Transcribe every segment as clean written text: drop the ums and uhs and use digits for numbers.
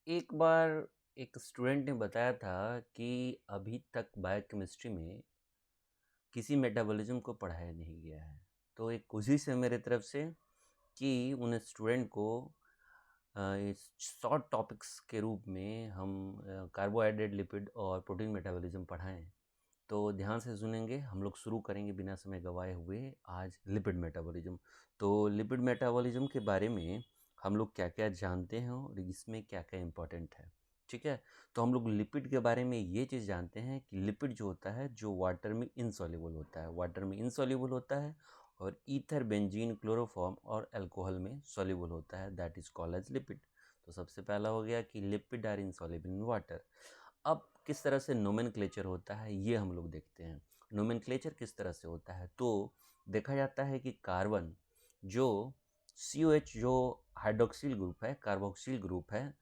एक बार एक स्टूडेंट ने बताया था कि अभी तक बायोकेमिस्ट्री में किसी मेटाबॉलिज्म को पढ़ाया नहीं गया है। तो एक कोशिश है मेरे तरफ से कि उन स्टूडेंट को इस शॉर्ट टॉपिक्स के रूप में हम कार्बोहाइड्रेट, लिपिड और प्रोटीन मेटाबॉलिज्म पढ़ाएं। तो ध्यान से सुनेंगे। हम लोग शुरू करेंगे बिना समय गंवाए हुए आज लिपिड मेटाबॉलिज्म। तो लिपिड मेटाबॉलिज्म के बारे में हम लोग क्या क्या जानते हैं और इसमें क्या क्या इम्पोर्टेंट है। ठीक है। तो हम लोग लिपिड के बारे में ये चीज़ जानते हैं कि लिपिड जो होता है जो वाटर में इनसॉल्युबल होता है, वाटर में इनसॉल्युबल होता है और ईथर, बेंजीन, क्लोरोफॉर्म और अल्कोहल में सॉल्युबल होता है, that is called as lipid. तो सबसे पहला हो गया कि lipid are insoluble in water. अब किस तरह से नोमेनक्लेचर होता है ये हम लोग देखते हैं। नोमेनक्लेचर किस तरह से होता है तो देखा जाता है कि कार्बन जो COH जो हाइड्रोक्सिल ग्रुप है, कार्बोक्सिल ग्रुप है,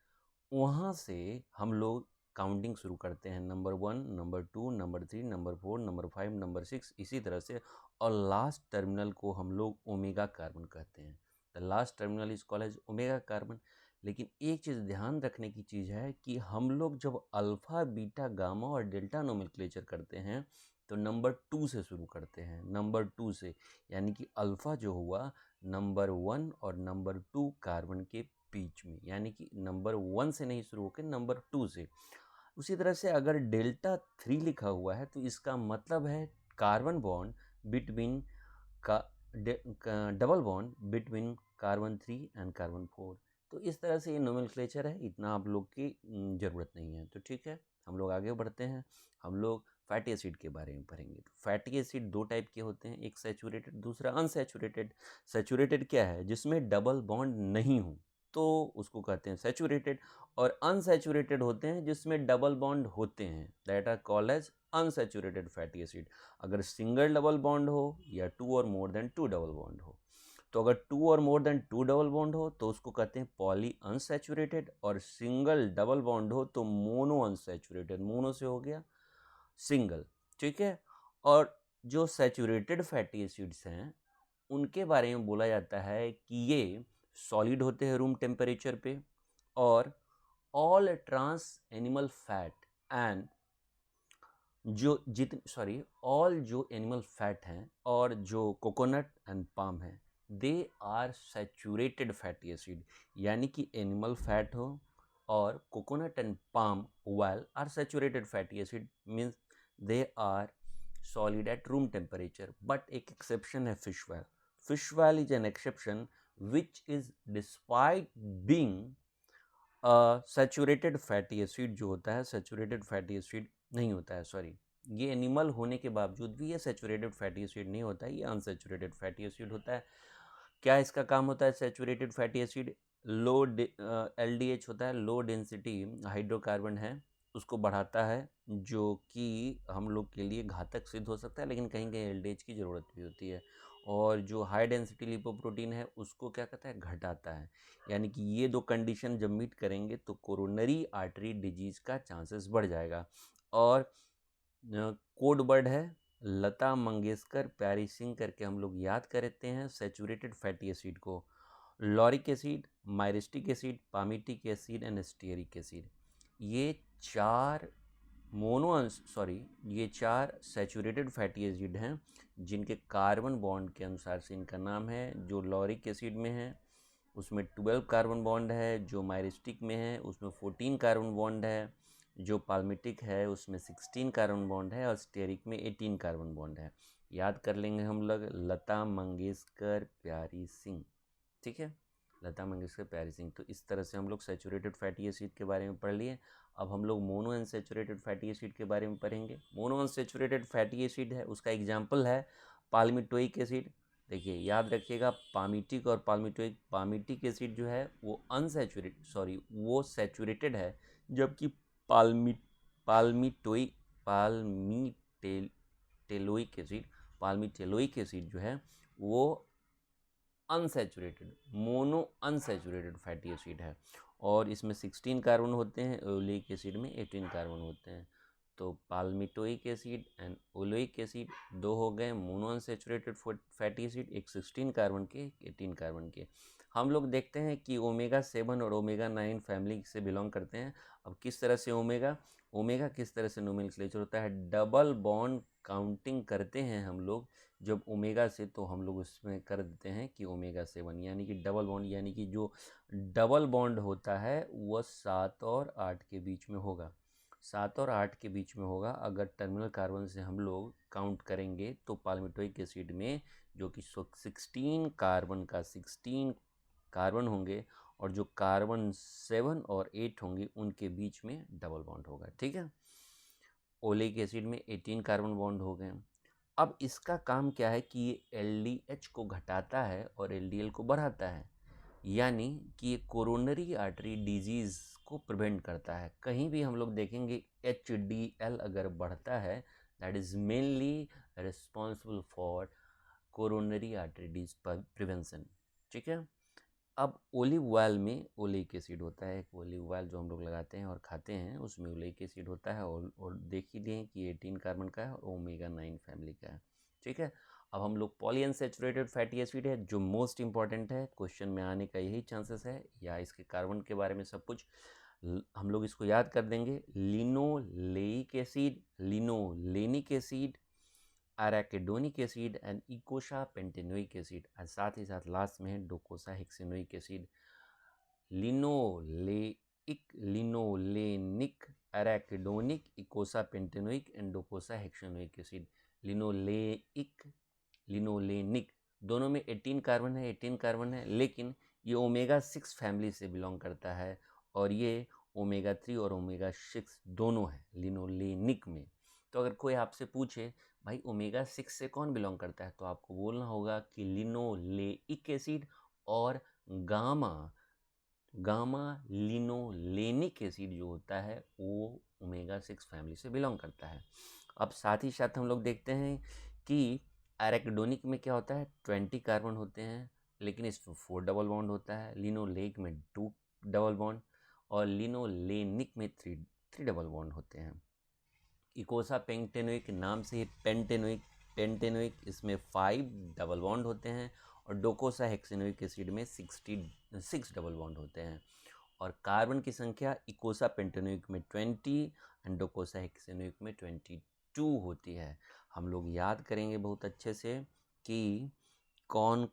वहाँ से हम लोग काउंटिंग शुरू करते हैं। Number 1, number 2, number 3, number 4, number 5, number 6, इसी तरह से। और लास्ट टर्मिनल को हम लोग ओमेगा कार्बन कहते हैं। The last terminal is called as omega carbon. लेकिन एक चीज़ ध्यान रखने की चीज़ है कि हम लोग जब अल्फ़ा, बीटा, गामा और डेल्टा नोमेनक्लेचर करते हैं तो नंबर 2 से शुरू करते हैं, नंबर 2 से। यानी कि अल्फ़ा जो हुआ नंबर 1 और नंबर 2 कार्बन के बीच में, यानी कि नंबर 1 से नहीं शुरू होकर नंबर 2 से। उसी तरह से अगर डेल्टा 3 लिखा हुआ है तो इसका मतलब है कार्बन बॉन्ड बिटवीन का double bond between carbon 3 and carbon 4। तो इस तरह से ये नोमेनक्लेचर है, इतना आप लोग की ज़रूरत नहीं है। तो ठीक है, हम लोग आगे बढ़ते हैं। हम लोग फैटी एसिड के बारे में पढ़ेंगे। तो फैटी एसिड दो टाइप के होते हैं, एक सैचुरेटेड, दूसरा अनसैचुरेटेड। सैचुरेटेड क्या है? जिसमें डबल बॉन्ड नहीं हो तो उसको कहते हैं सैचुरेटेड। और अनसैचुरेटेड होते हैं जिसमें डबल बॉन्ड होते हैं, that are called as unsaturated fatty acid. अगर सिंगल डबल बॉन्ड हो या 2 और मोर देन 2 डबल बॉन्ड हो, तो अगर 2 और मोर देन 2 डबल बॉन्ड हो तो उसको कहते हैं पॉली अनसैचुरेटेड। और सिंगल डबल बॉन्ड हो तो मोनो अनसैचुरेटेड। मोनो से हो गया सिंगल। ठीक है। और जो सैचुरेटेड फैटी एसिड्स हैं उनके बारे में बोला जाता है कि ये सॉलिड होते हैं रूम टेम्परेचर पे। और all trans animal fat and जो जितने सॉरी ऑल जो एनिमल फैट हैं और जो कोकोनट एंड पाम हैं, they are saturated fatty acid. यानी कि एनिमल फैट हो और coconut and palm oil are saturated fatty acid, means they are solid at room temperature. But एक एक्सेप्शन है fish oil. Fish oil is an exception which is despite being saturated fatty acid जो होता है, saturated fatty acid नहीं होता है, sorry. ये animal होने के बावजूद भी ये सैचुरेटेड फैटी एसिड नहीं होता है, ये अनसैचुरेटेड फैटी एसिड होता है। क्या इसका काम होता है सैचुरेटेड फैटी एसिड? लो LDH होता है, लो डेंसिटी हाइड्रोकार्बन है, उसको बढ़ाता है, जो कि हम लोग के लिए घातक सिद्ध हो सकता है, लेकिन कहीं कहीं LDH की ज़रूरत भी होती है। और जो हाई डेंसिटी लिपोप्रोटीन है उसको क्या कहता है? घटाता है। यानी कि ये दो कंडीशन जब मीट करेंगे तो कोरोनरी आर्टरी डिजीज का चांसेस बढ़ जाएगा। और कोड वर्ड है लता मंगेशकर, प्यारी सिंह करके हम लोग याद करते हैं सैचुरेटेड फैटी एसिड को। Lauric acid, myristic acid, palmitic acid and stearic acid, ये चार ये चार सैचुरेटेड फैटी एसिड हैं जिनके कार्बन बॉन्ड के अनुसार से इनका नाम है। जो लॉरिक एसिड में है उसमें 12 कार्बन बॉन्ड है, जो माइरिस्टिक में है उसमें 14 कार्बन बॉन्ड है, जो पाल्मिटिक है उसमें 16 कार्बन बॉन्ड है और स्टेरिक में 18 कार्बन बॉन्ड है। याद कर लेंगे हम लोग लता मंगेशकर, प्यारी सिंह। ठीक है, लता मंगेशकर, प्यारी सिंह। तो इस तरह से हम लोग सैचुरेटेड फैटी एसिड के बारे में पढ़ लिए। अब हम लोग मोनो अनसैचुरेटेड फैटी एसिड के बारे में पढ़ेंगे। मोनो अनसैचुरेटेड फैटी एसिड है, उसका एग्जाम्पल है पाल्मिटोइक एसिड। देखिए याद रखिएगा, पामिटिक और पाल्मिटोइक। पामिटिक एसिड जो है वो सैचुरेटेड है, जबकि पाल्मि पाल्मिटोइ पाल्मीटेलोइक एसिड पाल्मिटेलोइक एसिड जो है वो unsaturated, mono unsaturated fatty acid है। और इसमें 16 कार्बन होते हैं, ओलिक एसिड में 18 कार्बन होते हैं। तो पाल्मिटोइक एसिड एंड ओलोइक एसिड दो हो गए मोनो अनसैचुरेटेड फैटी एसिड, एक 16 कार्बन के, एक 18 कार्बन के। हम लोग देखते हैं कि ओमेगा 7 और ओमेगा 9 फैमिली से बिलोंग करते हैं। अब किस तरह से ओमेगा ओमेगा किस तरह से नोमेनक्लेचर होता है, डबल बॉन्ड काउंटिंग करते हैं हम लोग जब ओमेगा से, तो हम लोग उसमें कर देते हैं कि ओमेगा 7, यानी कि डबल बॉन्ड, यानी कि जो डबल बॉन्ड होता है वह 7 और 8 के बीच में होगा। 7 और 8 के बीच में होगा। अगर टर्मिनल कार्बन से हम लोग काउंट करेंगे तो पाल्मिटोइक एसिड में जो कि 16 कार्बन का 16 कार्बन होंगे, और जो कार्बन 7 और 8 होंगे उनके बीच में डबल बॉन्ड होगा। ठीक है, ओलिक एसिड में 18 कार्बन बॉन्ड हो गए। अब इसका काम क्या है कि ये LDH को घटाता है और LDL को बढ़ाता है, यानी कि ये कोरोनरी आर्टरी डिजीज़ को प्रिवेंट करता है। कहीं भी हम लोग देखेंगे HDL अगर बढ़ता है, that is mainly responsible for coronary artery disease prevention. ठीक है, अब ओलिव ऑयल में ओलिक एसिड होता है। ओलिव ऑयल जो हम लोग लगाते हैं और खाते हैं उसमें ओलिक एसिड होता है, और देख ही लें कि 18 कार्बन का है और ओमेगा 9 फैमिली का है। ठीक है, अब हम लोग पॉलीअनसैचुरेटेड फैटी एसिड है जो मोस्ट इंपॉर्टेंट है, क्वेश्चन में आने का यही चांसेस है, या इसके कार्बन के बारे में सब कुछ हम लोग इसको याद कर देंगे। Linoleic acid, linolenic acid, arachidonic acid and eicosapentaenoic acid, और साथ ही साथ लास्ट में है docosahexaenoic acid. Linoleic, linolenic, arachidonic, eicosapentaenoic and docosahexaenoic acid. Linoleic, linolenic दोनों में 18 कार्बन है, 18 कार्बन है, लेकिन ये ओमेगा 6 फैमिली से बिलोंग करता है, और ये ओमेगा 3 और ओमेगा 6 दोनों है लिनोलेनिक में। तो अगर कोई आपसे पूछे भाई ओमेगा 6 से कौन बिलोंग करता है, तो आपको बोलना होगा कि लिनोलेइक एसिड और गामा गामा लिनोलेनिक एसिड जो होता है वो ओमेगा 6 फैमिली से बिलोंग करता है। अब साथ ही साथ हम लोग देखते हैं कि एराकिडोनिक में क्या होता है, 20 कार्बन होते हैं, लेकिन इसमें 4 डबल बॉन्ड होता है। लिनोलेइक में 2 डबल बॉन्ड, और लिनोलेनिक में 3 डबल बॉन्ड होते हैं। इकोसा पेंटेनोइक नाम से ही पेंटेनोइक, पेंटेनोइक इसमें 5 डबल बॉन्ड होते हैं, और डोकोसा हेक्सेनोइक एसिड में 66 डबल बॉन्ड होते हैं। और कार्बन की संख्या इकोसा पेंटेनोइक में 20 एंड डोकोसा हेक्सेनोइक में 22 होती है। हम लोग याद करेंगे बहुत अच्छे से कि कौन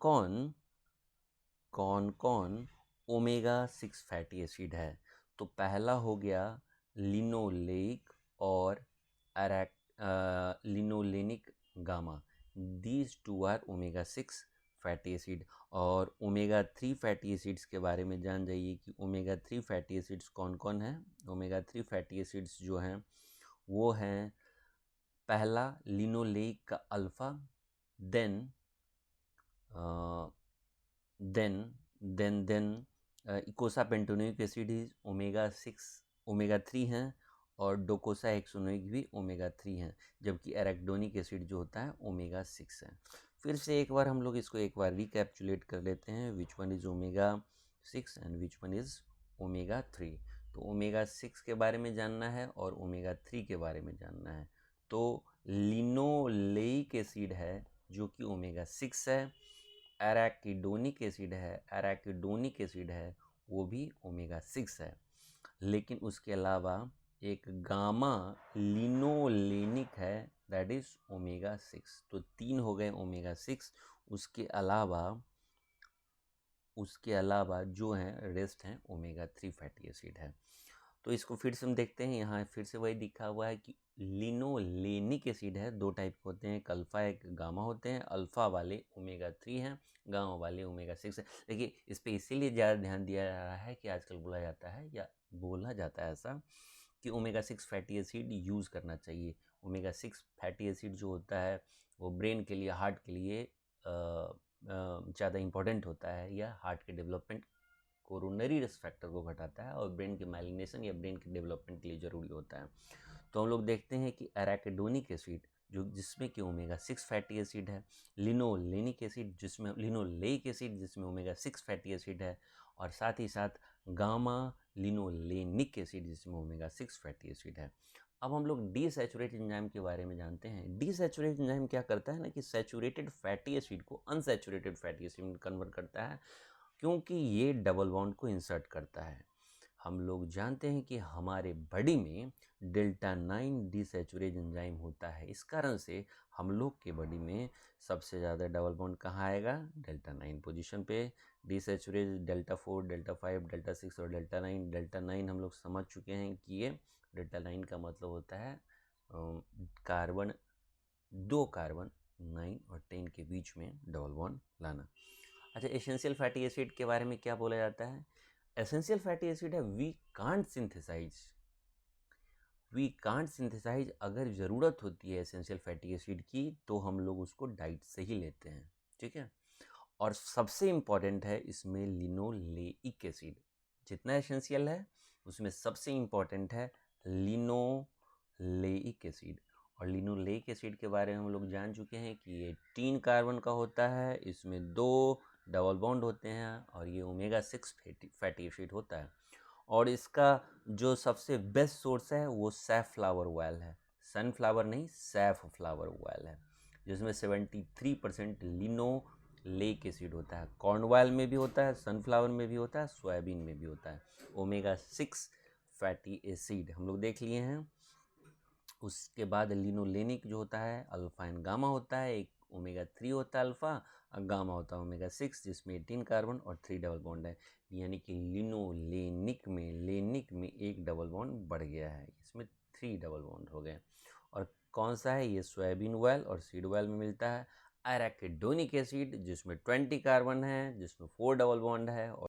कौन ओमेगा 6 फैटी एसिड है। तो पहला हो गया लिनोलेइक और linolenic gamma, these two are omega 6 fatty acid. और ओमेगा 3 फैटी एसिड्स के बारे में जान जाइए कि ओमेगा 3 फैटी एसिड्स कौन कौन हैं। ओमेगा 3 फैटी एसिड्स जो हैं वो हैं, पहला लिनोलेइक का alpha, then then eicosapentaenoic acid is omega 6, omega 3 हैं, और डोकोसा हेक्सेनोइक भी ओमेगा 3 हैं, जबकि एराकिडोनिक एसिड जो होता है ओमेगा 6 है। फिर से एक बार हम लोग इसको एक बार रिकैप्चुलेट कर लेते हैं, which one is omega 6 and which one is omega 3। तो ओमेगा 6 के बारे में जानना है और ओमेगा 3 के बारे में जानना है। तो लिनोलेइक एसिड है जो कि ओमेगा 6 है, एराकिडोनिक एसिड है वो भी ओमेगा 6 है, लेकिन उसके अलावा एक गामा लिनोलेनिक है, दैट इज ओमेगा 6। तो 3 हो गए ओमेगा 6। उसके अलावा जो हैं रेस्ट हैं ओमेगा 3 फैटी एसिड है। तो इसको फिर से हम देखते हैं, यहाँ फिर से वही दिखा हुआ है कि लिनोलेनिक एसिड है, 2 टाइप के होते हैं, एक अल्फ़ा एक गामा होते हैं। अल्फ़ा वाले ओमेगा 3 हैं, गामा वाले ओमेगा 6 है। देखिए इस पर इसीलिए ज़्यादा ध्यान दिया जा रहा है कि आजकल बोला जाता है ऐसा कि ओमेगा 6 फैटी एसिड यूज़ करना चाहिए। ओमेगा 6 फैटी एसिड जो होता है वो ब्रेन के लिए, हार्ट के लिए ज़्यादा इम्पोर्टेंट होता है, या हार्ट के डेवलपमेंट, कोरोनरी रिस्क फैक्टर को घटाता है, और ब्रेन के माइलिनेशन या ब्रेन के डेवलपमेंट के लिए ज़रूरी होता है। तो हम लोग देखते हैं कि एराकिडोनिक एसिड जिसमें कि ओमेगा 6 फैटी एसिड है, लिनोलेनिक एसिड जिसमें लिनोलेइक एसिड जिसमें ओमेगा 6 फैटी एसिड है, और साथ ही साथ गामा लिनोलेनिक एसिड जिसमें ओमेगा 6 फैटी एसिड है। अब हम लोग डीसैचुरेटेड एंजाइम के बारे में जानते हैं। डीसैचुरेटेड एंजाइम क्या करता है ना कि सैचुरेटेड फैटी एसिड को अनसैचुरेटेड फैटी एसिड में कन्वर्ट करता है, क्योंकि ये डबल बॉन्ड को इंसर्ट करता है। हम लोग जानते हैं कि हमारे बॉडी में डेल्टा 9 डिसैचुरेज एंजाइम होता है। इस कारण से हम लोग के बॉडी में सबसे ज़्यादा डबल बॉन्ड कहाँ आएगा? डेल्टा 9 पोजीशन पे। डिसैचुरेज डेल्टा 4, डेल्टा 5, डेल्टा 6 और डेल्टा 9। डेल्टा 9 हम लोग समझ चुके हैं कि ये डेल्टा 9 का मतलब होता है कार्बन, 2 कार्बन 9 और 10 के बीच में डबल बॉन्ड लाना। अच्छा, एसेंशियल फैटी एसिड के बारे में क्या बोला जाता है? एसेंशियल फैटी एसिड है वी कांट सिंथेसाइज। अगर ज़रूरत होती है एसेंशियल फैटी एसिड की तो हम लोग उसको डाइट से ही लेते हैं, ठीक है। और सबसे इम्पॉर्टेंट है इसमें लिनोलेइक एसिड। जितना एसेंशियल है उसमें सबसे इम्पॉर्टेंट है लिनोलेइक एसिड। और लिनोलेइक एसिड के बारे में हम लोग जान चुके हैं कि ये 3 कार्बन का होता है, इसमें 2 डबल बॉन्ड होते हैं और ये ओमेगा 6 फैटी एसिड होता है। और इसका जो सबसे बेस्ट सोर्स है वो सैफफ्लावर ऑयल है। सनफ्लावर नहीं, सैफफ्लावर ऑयल है, जिसमें 73% लिनोलेइक एसिड होता है। कॉर्न ऑयल में भी होता है, सनफ्लावर में भी होता है, सोयाबीन में भी होता है। ओमेगा 6 फैटी एसिड हम लोग देख लिए हैं। उसके बाद लिनोलेनिक जो होता है अल्फा एंड गामा होता है। एक ओमेगा 3 होता है अल्फा, और गामा होता है ओमेगा 6, जिसमें 18 कार्बन और 3 डबल बॉन्ड है। यानी कि लिनोलेनिक में एक डबल बॉन्ड बढ़ गया है, इसमें 3 डबल बॉन्ड हो गए। और कौन सा है ये? सोयाबीन ऑयल और सीड ऑयल में मिलता है। एराकिडोनिक एसिड जिसमें 20 कार्बन है, जिसमें 4 डबल बॉन्ड है। और